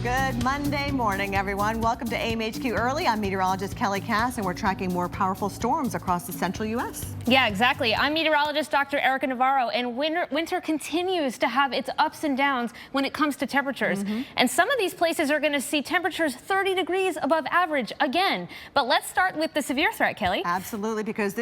Good Monday morning, everyone. Welcome to AMHQ Early. I'm meteorologist Kelly Cass, and we're tracking more powerful storms across the central U.S. Yeah, exactly. I'm meteorologist Dr. Erika Navarro, and winter continues to have its ups and downs when it comes to temperatures. And some of these places are going to see temperatures 30 degrees above average again. But let's start with the severe threat, Kelly. Absolutely, because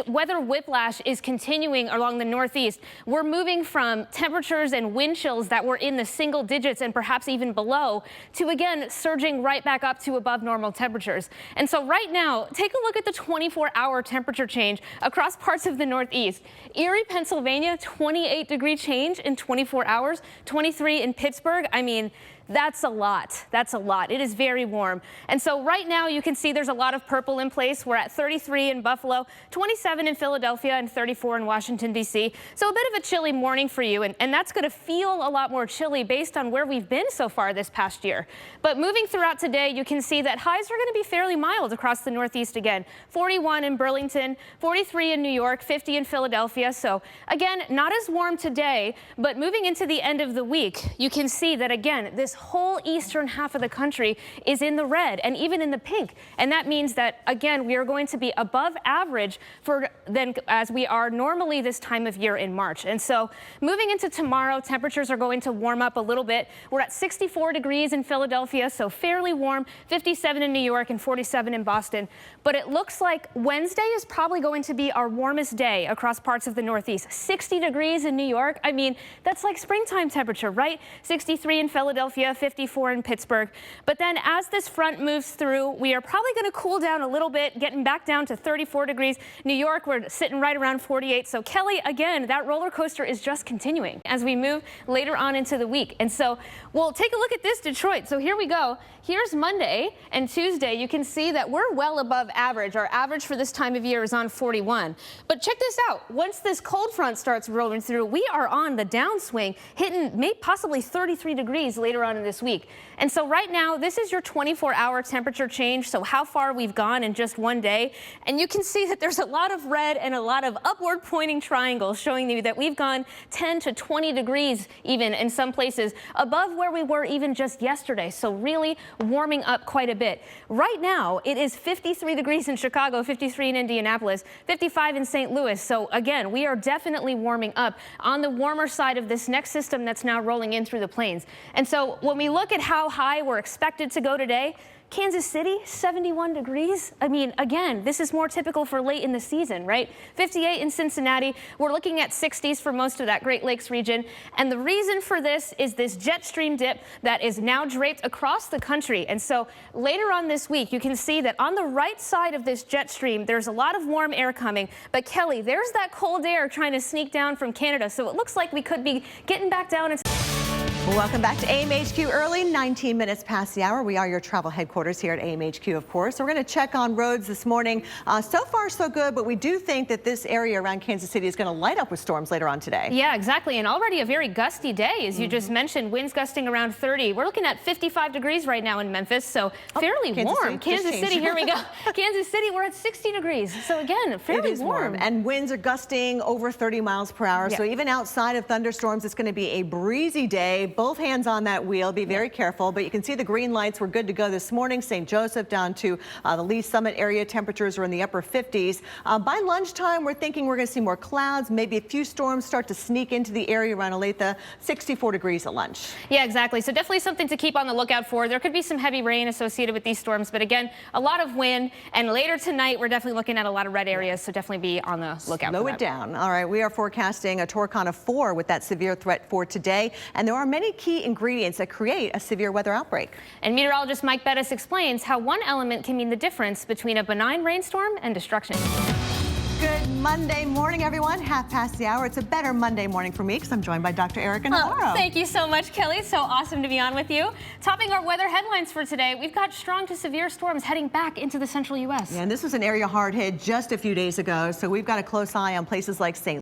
Weather whiplash is continuing along the Northeast. We're moving from temperatures and wind chills that were in the single digits and perhaps even below to, again, surging right back up to above normal temperatures. And so right now, take a look at the 24-hour temperature change across parts of the Northeast. Erie, Pennsylvania, 28-degree change in 24 hours, 23 in Pittsburgh. I mean, that's a lot. That's a lot. It is very warm. And so right now you can see there's a lot of purple in place. We're at 33 in Buffalo, 27 in Philadelphia, and 34 in Washington, D.C. So a bit of a chilly morning for you. And that's going to feel a lot more chilly based on where we've been so far this past year. But moving throughout today, you can see that highs are going to be fairly mild across the Northeast again. 41 in Burlington, 43 in New York, 50 in Philadelphia. So again, not as warm today, but moving into the end of the week, you can see that again, this whole eastern half of the country is in the red and even in the pink. And that means that, again, we are going to be above average as we are normally this time of year in March. And so moving into tomorrow, temperatures are going to warm up a little bit. We're at 64 degrees in Philadelphia, so fairly warm, 57 in New York and 47 in Boston. But it looks like Wednesday is probably going to be our warmest day across parts of the Northeast. 60 degrees in New York. I mean, that's like springtime temperature, right? 63 in Philadelphia, 54 in Pittsburgh. But then as this front moves through, we are probably going to cool down a little bit, getting back down to 34 degrees. New York, we're sitting right around 48. So Kelly, again, that roller coaster is just continuing as we move later on into the week. And so we'll take a look at this Detroit. So here we go. Here's Monday and Tuesday. You can see that we're well above average. Our average for this time of year is on 41. But check this out. Once this cold front starts rolling through, we are on the downswing, hitting possibly 33 degrees later on in this week. And so right now, this is your 24-hour temperature change, so how far we've gone in just one day. And you can see that there's a lot of red and a lot of upward pointing triangles showing you that we've gone 10 to 20 degrees even in some places above where we were even just yesterday. So really warming up quite a bit. Right now, it is 53 degrees in Chicago, 53 in Indianapolis, 55 in St. Louis. So again, we are definitely warming up on the warmer side of this next system that's now rolling in through the plains. And so when we look at how high we're expected to go today, Kansas City, 71 degrees. I mean, again, this is more typical for late in the season, right? 58 in Cincinnati. We're looking at 60s for most of that Great Lakes region. And the reason for this is this jet stream dip that is now draped across the country. And so later on this week, you can see that on the right side of this jet stream, there's a lot of warm air coming. But Kelly, there's that cold air trying to sneak down from Canada. So it looks like we could be getting back down into... Welcome back to AMHQ Early, 19 minutes past the hour. We are your travel headquarters here at AMHQ, of course. So we're going to check on roads this morning. So far, so good, but we do think that this area around Kansas City is going to light up with storms later on today. Yeah, exactly. And already a very gusty day, as you just mentioned, winds gusting around 30. We're looking at 55 degrees right now in Memphis, so fairly warm. Kansas City, here we go. Kansas City, we're at 60 degrees. So again, fairly warm. And winds are gusting over 30 miles per hour. Yeah. So even outside of thunderstorms, it's going to be a breezy day. Both hands on that wheel. Be very careful. But you can see the green lights. We're good to go this morning. St. Joseph down to the Lee Summit area. Temperatures are in the upper 50s. By lunchtime, we're thinking we're going to see more clouds. Maybe a few storms start to sneak into the area around Olathe. 64 degrees at lunch. Yeah, exactly. So definitely something to keep on the lookout for. There could be some heavy rain associated with these storms. But again, a lot of wind. And later tonight, we're definitely looking at a lot of red areas. So definitely be on the lookout for that. Slow it down. All right. We are forecasting a Torcon of 4 with that severe threat for today. And there are many key ingredients that create a severe weather outbreak. And meteorologist Mike Bettis explains how one element can mean the difference between a benign rainstorm and destruction. Good Monday morning, everyone. Half past the hour. It's a better Monday morning for me because I'm joined by Dr. Erika Navarro. Thank you so much, Kelly. So awesome to be on with you. Topping our weather headlines for today, we've got strong to severe storms heading back into the central U.S. Yeah, and this was an area hard hit just a few days ago, so we've got a close eye on places like St.